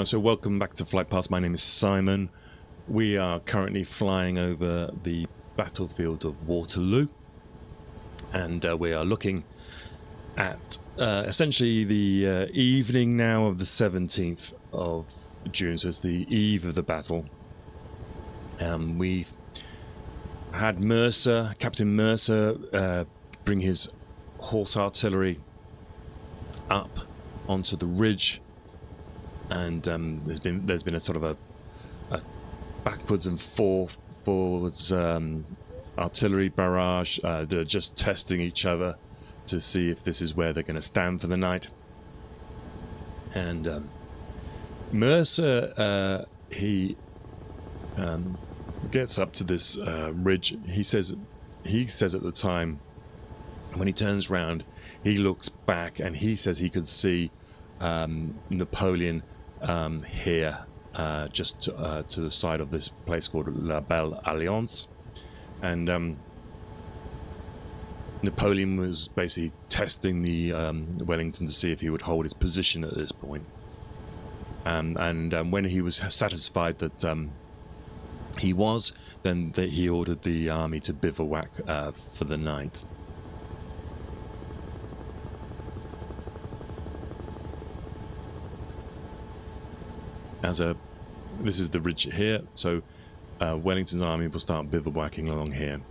So welcome back to Flight Path. My name is Simon. We are currently flying over the battlefield of Waterloo, and we are looking at essentially the evening now of the 17th of June, so it's the eve of the battle. We've had Captain Mercer, bring his horse artillery up onto the ridge, and there's been a sort of a backwards and forwards artillery barrage. They're just testing each other to see if this is where they're going to stand for the night. And Mercer, he gets up to this ridge. He says at the time, when he turns round, he looks back and he says he could see Napoleon here, just to the side of this place called La Belle Alliance. And Napoleon was basically testing the Wellington to see if he would hold his position at this point. And when he was satisfied that he was, then he ordered the army to bivouac for the night. This is the ridge here, so Wellington's army will start bivouacking along here.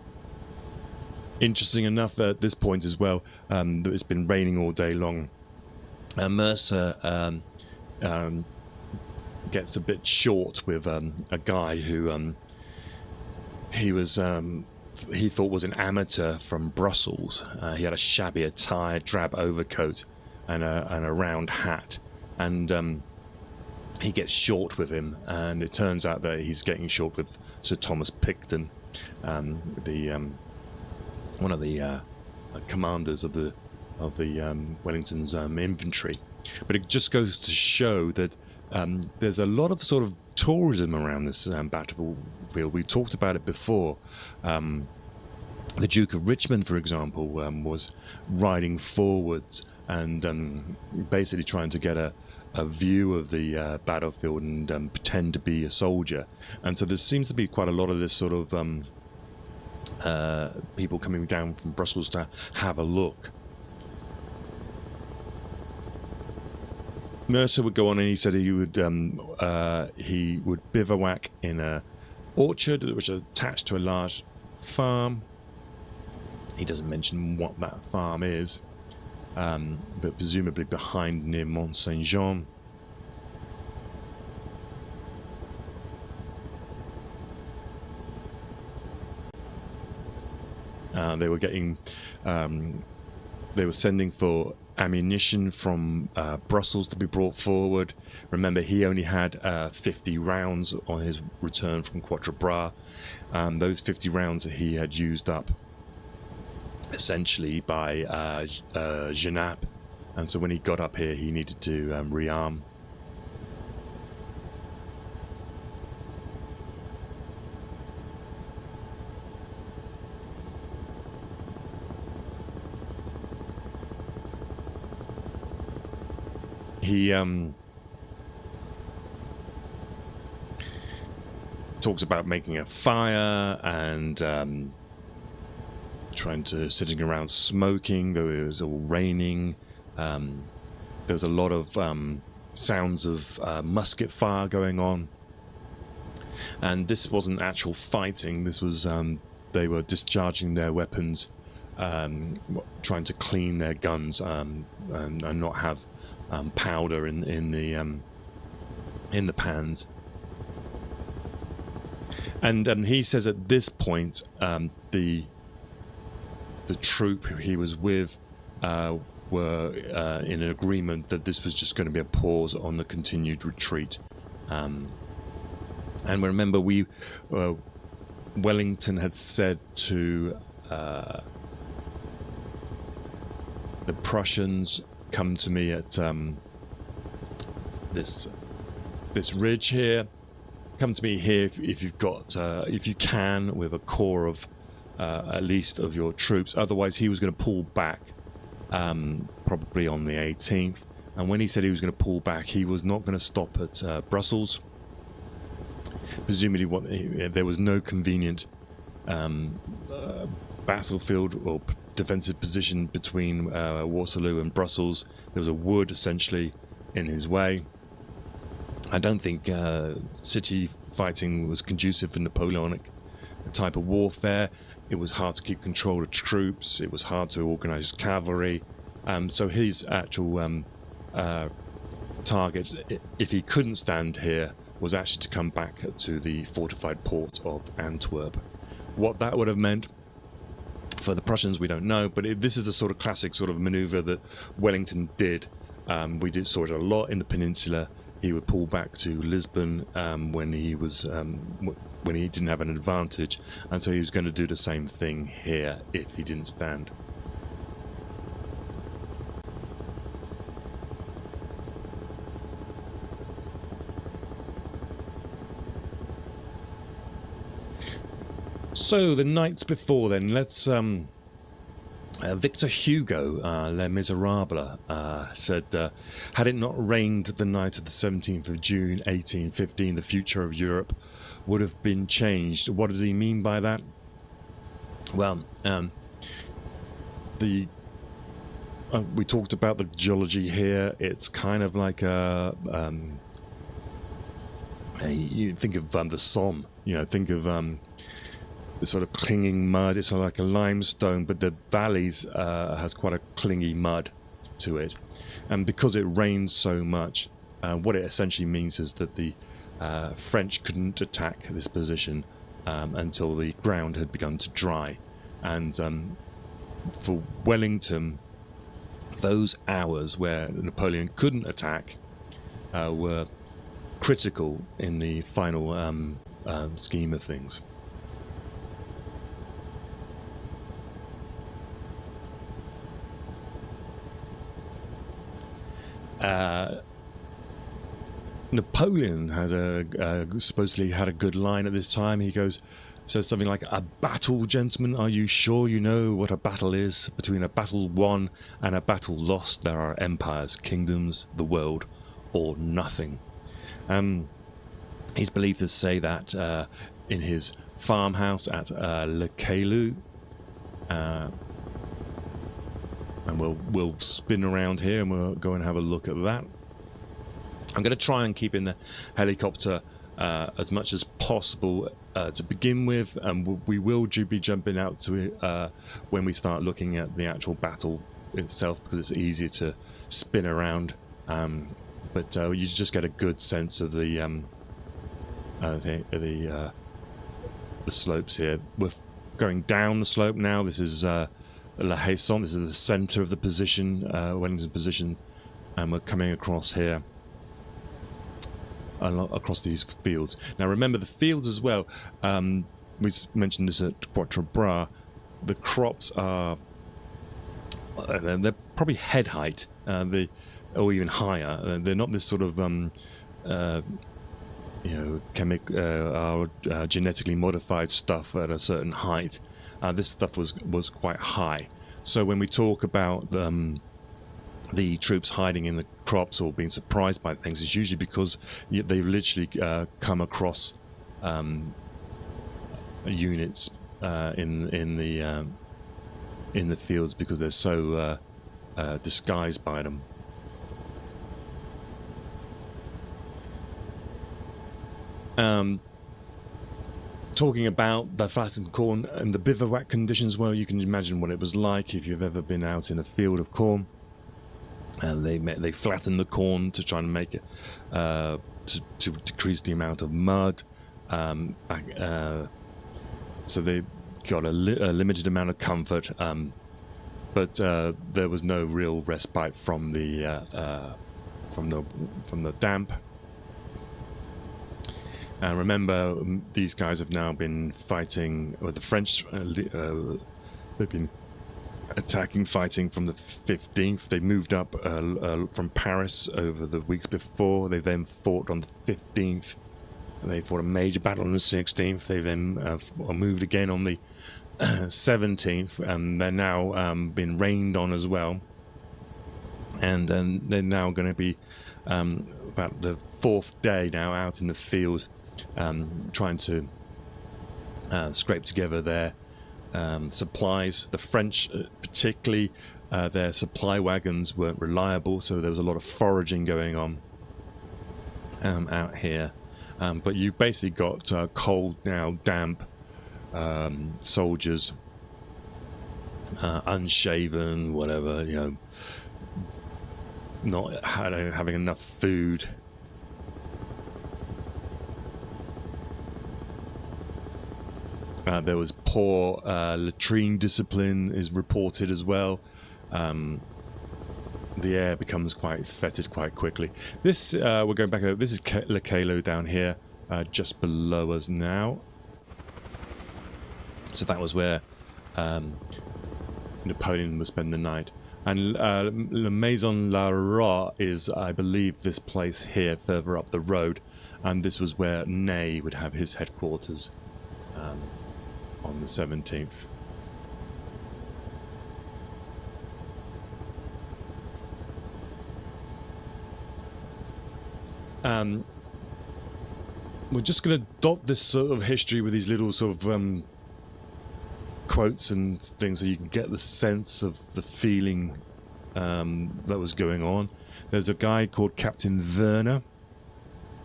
Interesting enough, at this point as well, that it's been raining all day long. Mercer gets a bit short with a guy who he thought was an amateur from Brussels. He had a shabby attire, drab overcoat, and a round hat, and he gets short with him, and it turns out that he's getting short with Sir Thomas Picton, one of the commanders of the Wellington's infantry. But it just goes to show that there's a lot of sort of tourism around this battlefield. We talked about it before. The Duke of Richmond, for example, was riding forwards and basically trying to get a view of the battlefield and pretend to be a soldier. And so there seems to be quite a lot of this sort of people coming down from Brussels to have a look. Mercer would go on and he said he would bivouac in a orchard which is attached to a large farm. He doesn't mention what that farm is, but presumably behind near Mont Saint Jean. They were sending for ammunition from Brussels to be brought forward. Remember, he only had 50 rounds on his return from Quatre Bras. Those 50 rounds that he had used up essentially by Genappe, and so when he got up here he needed to rearm. He talks about making a fire and sitting around smoking, though it was all raining. There's a lot of sounds of musket fire going on, and this wasn't actual fighting. This was they were discharging their weapons, trying to clean their guns and not have powder in the pans. And he says at this point the troop he was with were in an agreement that this was just going to be a pause on the continued retreat. And remember, Wellington had said to the Prussians, come to me at this ridge here. Come to me here if you've got if you can, with a corps of at least of your troops. Otherwise, he was going to pull back, probably on the 18th, And when he said he was going to pull back, he was not going to stop at Brussels. Presumably, there was no convenient battlefield or defensive position between Waterloo and Brussels. There was a wood essentially in his way. I don't think city fighting was conducive for Napoleonic type of warfare. It was hard to keep control of troops. It was hard to organize cavalry. So his actual target, if he couldn't stand here, was actually to come back to the fortified port of Antwerp. What that would have meant for the Prussians, we don't know, but this is a sort of classic sort of maneuver that Wellington did. Saw it a lot in the peninsula. He would pull back to Lisbon when he didn't have an advantage, and so he was going to do the same thing here if he didn't stand. So the nights before then, let's Victor Hugo, Les Miserables, said, had it not rained the night of the 17th of June 1815, the future of Europe would have been changed. What does he mean by that? Well, we talked about the geology here. It's kind of like you think of the Somme, think of the sort of clinging mud. It's sort of like a limestone, but the valleys has quite a clingy mud to it. And because it rains so much, what it essentially means is that the French couldn't attack this position until the ground had begun to dry. And for Wellington, those hours where Napoleon couldn't attack were critical in the final scheme of things. Napoleon had supposedly had a good line at this time. He says something like, "A battle, gentlemen, are you sure you know what a battle is? Between a battle won and a battle lost, there are empires, kingdoms, the world, or nothing." He's believed to say that in his farmhouse at Le Caillou. And we'll spin around here and we'll go and have a look at that. I'm going to try and keep in the helicopter as much as possible to begin with, and we will be jumping out to it when we start looking at the actual battle itself, because it's easier to spin around. But you just get a good sense of the slopes here. We're going down the slope now. This is La Haison. This is the centre of the position, Wellington's position, and we're coming across here, across these fields. Now remember the fields as well. We mentioned this at Quatre Bras. The crops are they're probably head height, or even higher. They're not this sort of genetically modified stuff at a certain height. This stuff was quite high. So when we talk about the troops hiding in the crops or being surprised by things, it's usually because they've literally come across units in the fields because they're so disguised by them. Talking about the flattened corn and the bivouac conditions, well, you can imagine what it was like if you've ever been out in a field of corn. And they flatten the corn to try and make it to decrease the amount of mud. So they got a limited amount of comfort, but there was no real respite from the damp. And remember, these guys have now been fighting with the French. They've been fighting from the 15th. They moved up from Paris over the weeks before. They then fought on the 15th. They fought a major battle on the 16th. They then moved again on the 17th, and they're now been rained on as well. And they're now going to be about the 4th day now out in the field, trying to scrape together their supplies. The French, particularly, their supply wagons weren't reliable, so there was a lot of foraging going on out here. But you've basically got cold now, damp soldiers, unshaven, whatever, you know, not having enough food. There was poor latrine discipline is reported as well. The air becomes quite fetid quite quickly. This, we're going back over, this is Waterloo down here, just below us now. So that was where Napoleon would spend the night. And La Maison La Roi is, I believe, this place here, further up the road. And this was where Ney would have his headquarters on the 17th. We're just going to dot this sort of history with these little sort of quotes and things so you can get the sense of the feeling that was going on. There's a guy called Captain Werner,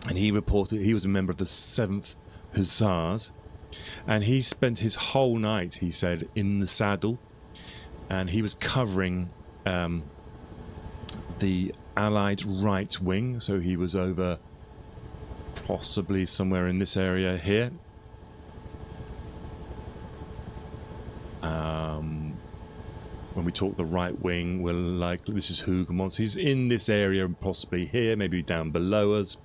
and he reported he was a member of the 7th Hussars, and he spent his whole night, he said, in the saddle, and he was covering the Allied right wing, so he was over possibly somewhere in this area here. When we talk the right wing, we're like, this is Hougoumont. He's in this area and possibly here, maybe down below us,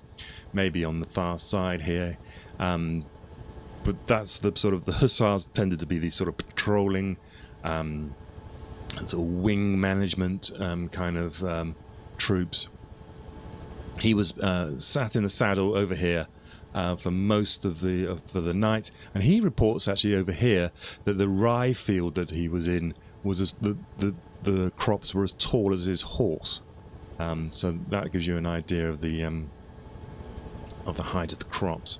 maybe on the far side here. But that's the sort of, the Hussars tended to be these sort of patrolling, sort of wing management kind of troops. He was sat in the saddle over here for most of the night, and he reports actually over here that the rye field that he was in was as the crops were as tall as his horse. So that gives you an idea of the height of the crops.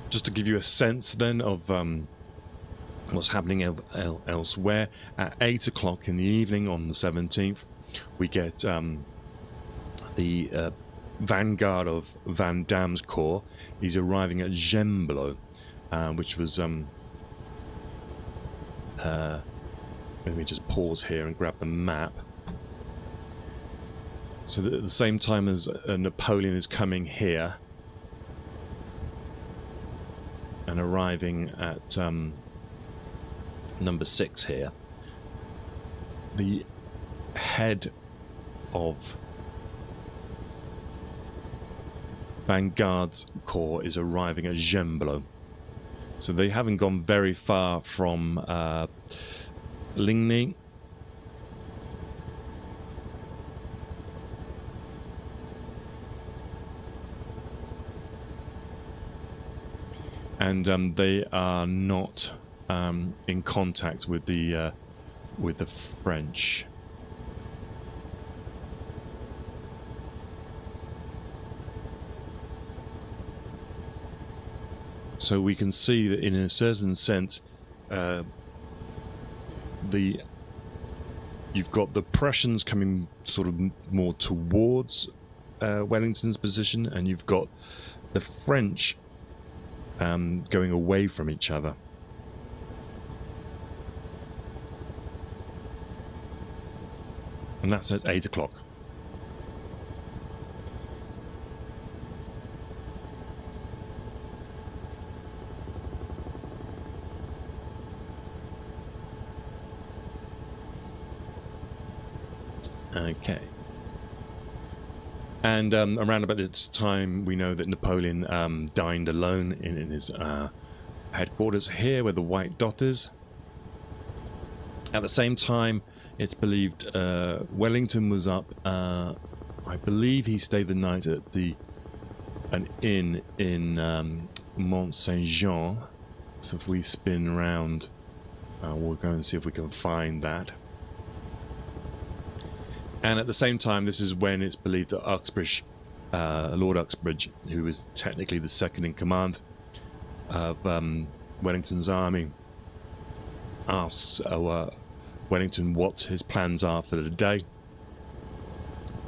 Just to give you a sense then of what's happening elsewhere, at 8 o'clock in the evening on the 17th, we get the vanguard of Van Damme's corps. He's arriving at Gembloux, which was... let me just pause here and grab the map. So that at the same time as Napoleon is coming here, and arriving at number 6 here, the head of Vanguard's corps is arriving at Gembloux. So they haven't gone very far from Ligny. And they are not in contact with the French. So we can see that in a certain sense, you've got the Prussians coming sort of more towards Wellington's position, and you've got the French going away from each other. And that's at 8 o'clock. Okay. And around about this time, we know that Napoleon dined alone in his headquarters here, where the white dot is. At the same time, it's believed Wellington was up. I believe he stayed the night at the an inn in Mont Saint Jean. So if we spin around, we'll go and see if we can find that. And at the same time, this is when it's believed that Uxbridge, Lord Uxbridge, who is technically the second in command of Wellington's army, asks Wellington what his plans are for the day.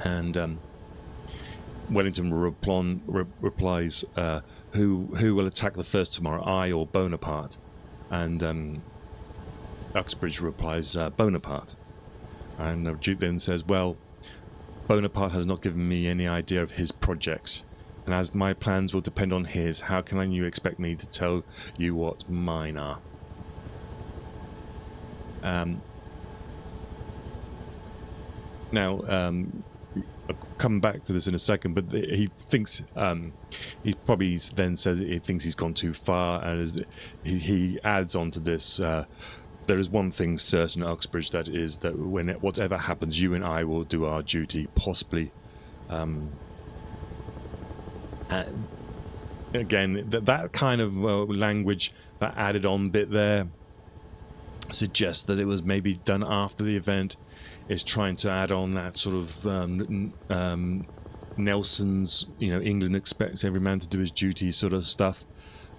And Wellington replies, who will attack the first tomorrow, I or Bonaparte? And Uxbridge replies, Bonaparte. And the Duke then says, well, Bonaparte has not given me any idea of his projects, and as my plans will depend on his, how can you expect me to tell you what mine are? Now, I'll come back to this in a second, but he thinks, he probably then says he thinks he's gone too far, and he adds on to this, there is one thing certain, Uxbridge, that is that whatever happens, you and I will do our duty, possibly. Again, that kind of language, that added on bit there, suggests that it was maybe done after the event. It's trying to add on that sort of Nelson's, England expects every man to do his duty sort of stuff.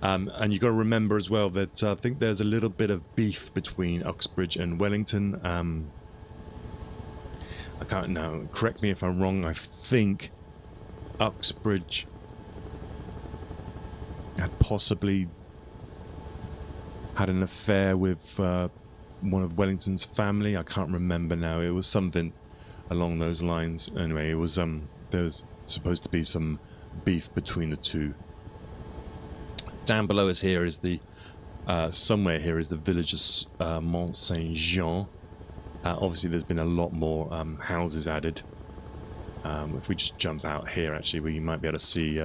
And you've got to remember as well that I think there's a little bit of beef between Uxbridge and Wellington. I can't know. Correct me if I'm wrong. I think Uxbridge had possibly had an affair with one of Wellington's family. I can't remember now. It was something along those lines. Anyway, it was there was supposed to be some beef between the two. Down below us here is the somewhere here is the village of Mont Saint Jean. Obviously, there's been a lot more houses added. If we just jump out here, actually, we might be able to see.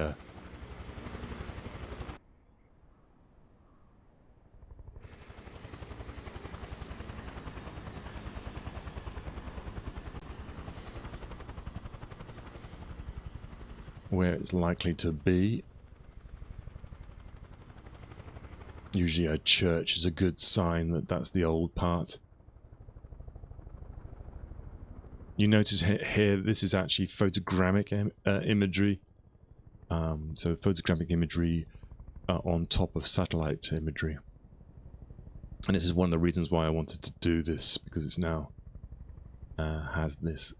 Where it's likely to be. Usually a church is a good sign that that's the old part. You notice here, this is actually photogrammic imagery. So photogrammic imagery on top of satellite imagery. And this is one of the reasons why I wanted to do this, because it's now has this.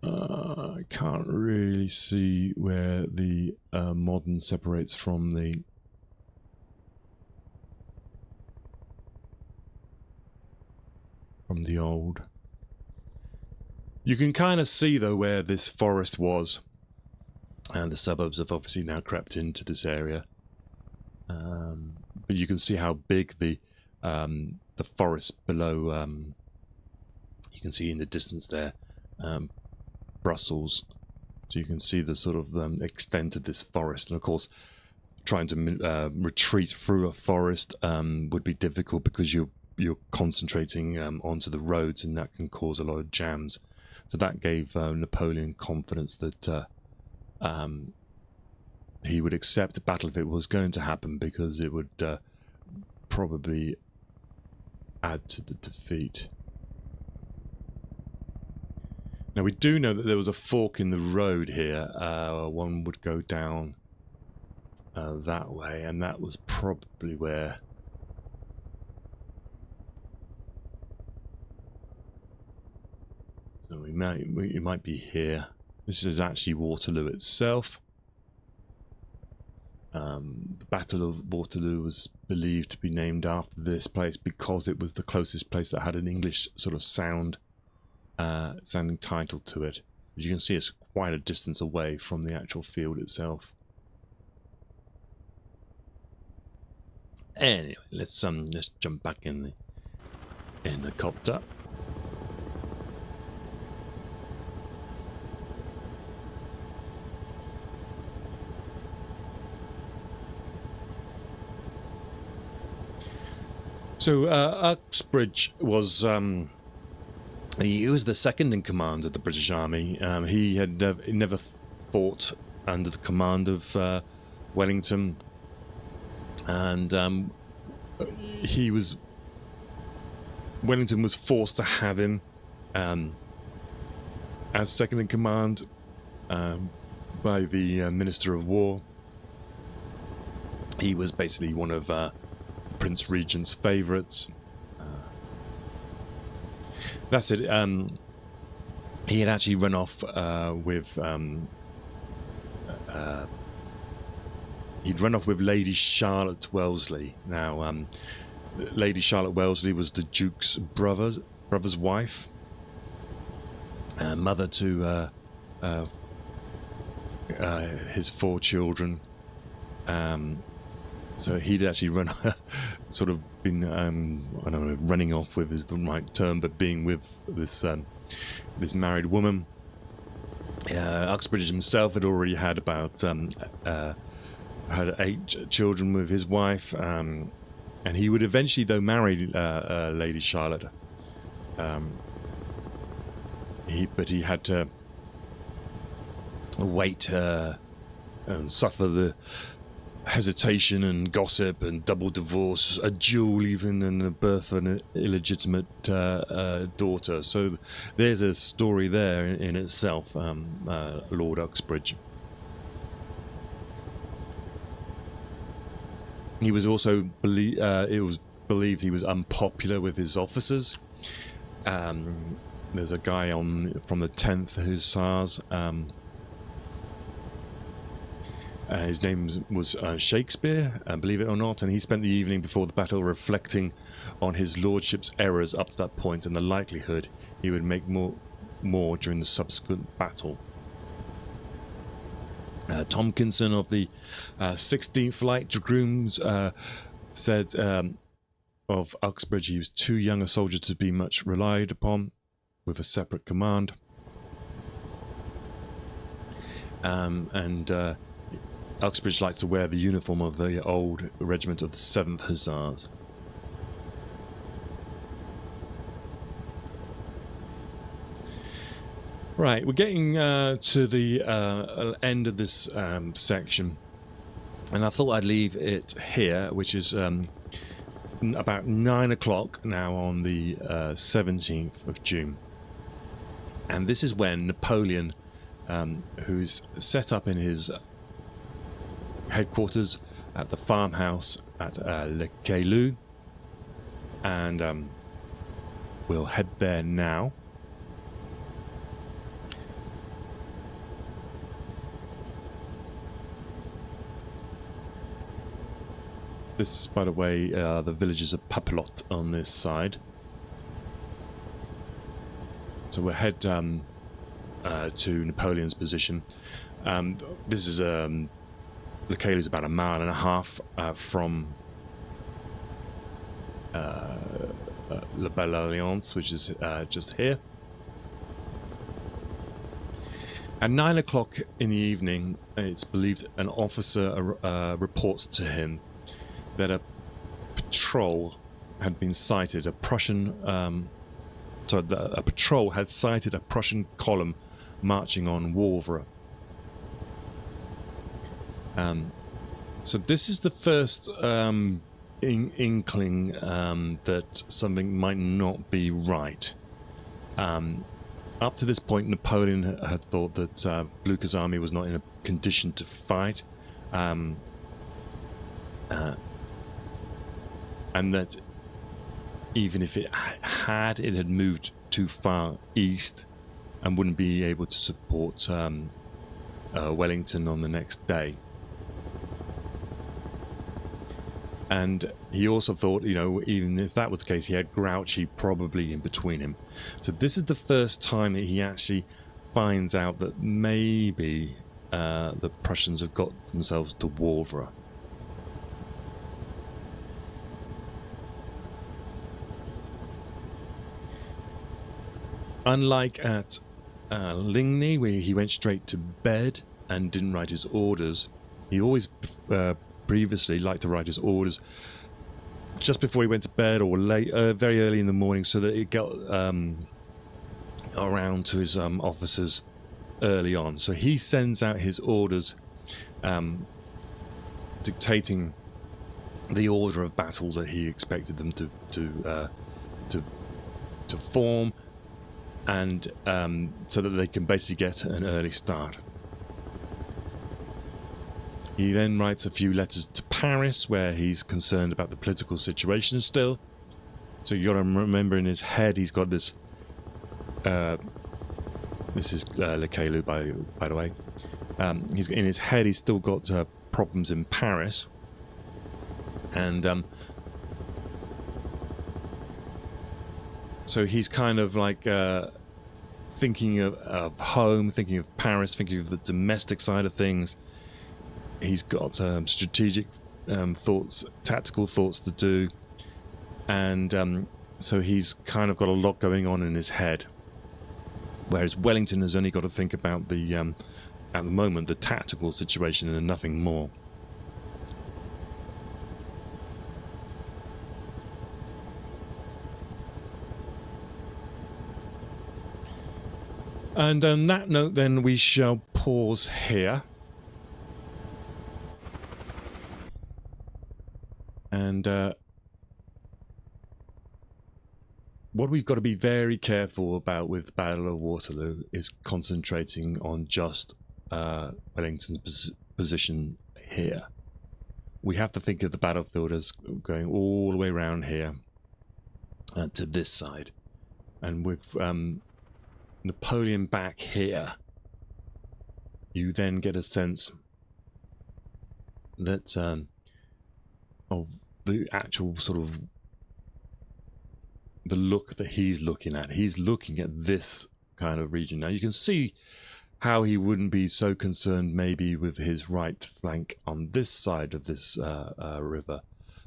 I can't really see where the modern separates from the old. You can kind of see though where this forest was, and the suburbs have obviously now crept into this area. But you can see how big the forest below. You can see in the distance there. Brussels, so you can see the sort of extent of this forest, and of course trying to retreat through a forest would be difficult because you're concentrating onto the roads, and that can cause a lot of jams. So that gave Napoleon confidence that he would accept a battle if it was going to happen, because it would probably add to the defeat. Now, we do know that there was a fork in the road here. One would go down that way, and that was probably where... So we might be here. This is actually Waterloo itself. The Battle of Waterloo was believed to be named after this place because it was the closest place that had an English sort of sounding title to it. But you can see it's quite a distance away from the actual field itself. Anyway, let's jump back in the copter. So Uxbridge was He was the second in command of the British Army. He had never fought under the command of Wellington, and Wellington was forced to have him as second in command by the Minister of War. He was basically one of Prince Regent's favourites. That's it. He had actually run off with Lady Charlotte Wellesley. Now, Lady Charlotte Wellesley was the Duke's brother's wife, mother to his 4 children. So he'd actually sort of been, I don't know, running off with is the right term, but being with this married woman. Uxbridge himself had already had about had 8 children with his wife, and he would eventually, though, marry Lady Charlotte. He had to wait and suffer the hesitation and gossip and double divorce, a duel even, and the birth of an illegitimate daughter. So there's a story there in itself, Lord Uxbridge. He was also it was believed he was unpopular with his officers. There's a guy from the 10th Hussars. His name was Shakespeare, believe it or not, and he spent the evening before the battle reflecting on his lordship's errors up to that point and the likelihood he would make more during the subsequent battle. Tompkinson of the 16th Light Dragoons said of Uxbridge, he was too young a soldier to be much relied upon with a separate command. Uxbridge likes to wear the uniform of the old regiment of the 7th Hussars. Right, we're getting to the end of this section, and I thought I'd leave it here, which is about 9 o'clock now on the 17th of June. And this is when Napoleon, who's set up in his headquarters at the farmhouse at Le Caillou, and we'll head there now. This is, by the way, the villages of Papelotte on this side. So we'll head to Napoleon's position. This is Le Caillou is about 1.5 miles from La Belle Alliance, which is just here. At 9 o'clock in the evening, it's believed an officer reports to him that a patrol had been sighted. A patrol had sighted a Prussian column marching on Wavre. So this is the first inkling that something might not be right. Up to this point, Napoleon had thought that Blucher's army was not in a condition to fight, and that even if it had moved too far east and wouldn't be able to support Wellington on the next day. And he also thought, even if that was the case, he had Grouchy probably in between him. So this is the first time that he actually finds out that maybe the Prussians have got themselves to Wavre. Unlike at Ligny, where he went straight to bed and didn't write his orders, he always previously liked to write his orders just before he went to bed or late, very early in the morning, so that it got around to his officers early on. So he sends out his orders dictating the order of battle that he expected them to form, and so that they can basically get an early start. He then writes a few letters to Paris where he's concerned about the political situation still. So you got to remember, in his head he's got this this is Le Caillou, by the way. He's in his head he's still got problems in Paris, and so he's kind of like thinking of home, thinking of Paris, thinking of the domestic side of things. He's got strategic thoughts, tactical thoughts to do, and so he's kind of got a lot going on in his head. Whereas Wellington has only got to think about the, at the moment, the tactical situation and nothing more. And on that note, then, we shall pause here. And what we've got to be very careful about with the Battle of Waterloo is concentrating on just Wellington's position here. We have to think of the battlefield as going all the way around here to this side. And with Napoleon back here, you then get a sense that of the actual sort of the look that he's looking at. He's looking at this kind of region. Now you can see how he wouldn't be so concerned maybe with his right flank on this side of this river,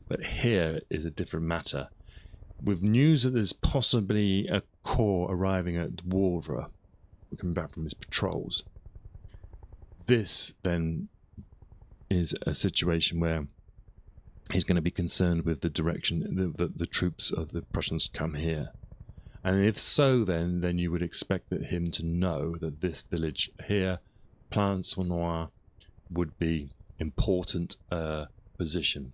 but here is a different matter. With news that there's possibly a corps arriving at Wavre, coming back from his patrols, this then is a situation where he's going to be concerned with the direction the troops of the Prussians come here. And if so, then you would expect him to know that this village here, Plain-sur-Noir, would be important position.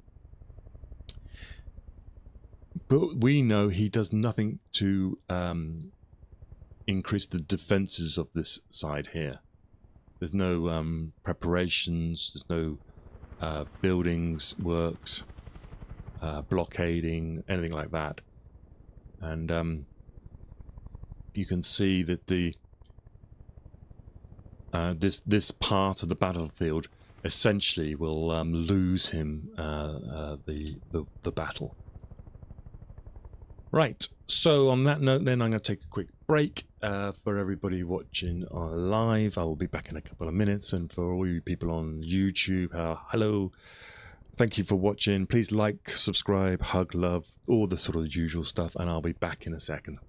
But we know he does nothing to increase the defences of this side here. There's no preparations, there's no buildings, works, blockading, anything like that. And you can see that the this part of the battlefield essentially will lose him the battle. Right, so on that note then, I'm going to take a quick break for everybody watching live. I will be back in a couple of minutes, and for all you people on YouTube, hello, thank you for watching. Please like, subscribe, hug, love, all the sort of usual stuff, and I'll be back in a second.